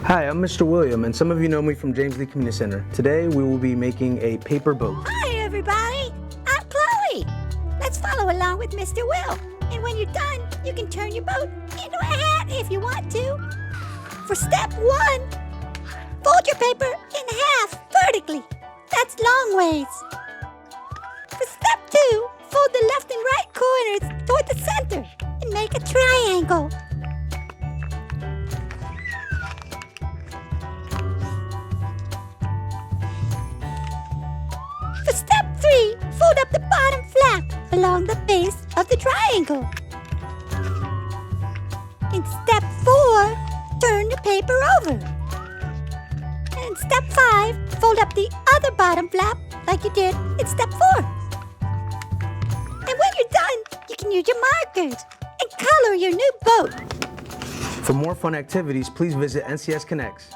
Hi, I'm Mr. William, and some of you know me from James Lee Community Center. Today, we will be making a paper boat. Hi, everybody. I'm Chloe. Let's follow along with Mr. Will. And when you're done, you can turn your boat into a hat if you want to. For step 1, fold your paper in half vertically. That's long ways. For step 2, fold the left and right corners toward the center and make a triangle. For step 3, fold up the bottom flap along the base of the triangle. In step 4, turn the paper over. And step 5, fold up the other bottom flap like you did in step 4. And when you're done, you can use your markers and color your new boat. For more fun activities, please visit NCS Connects.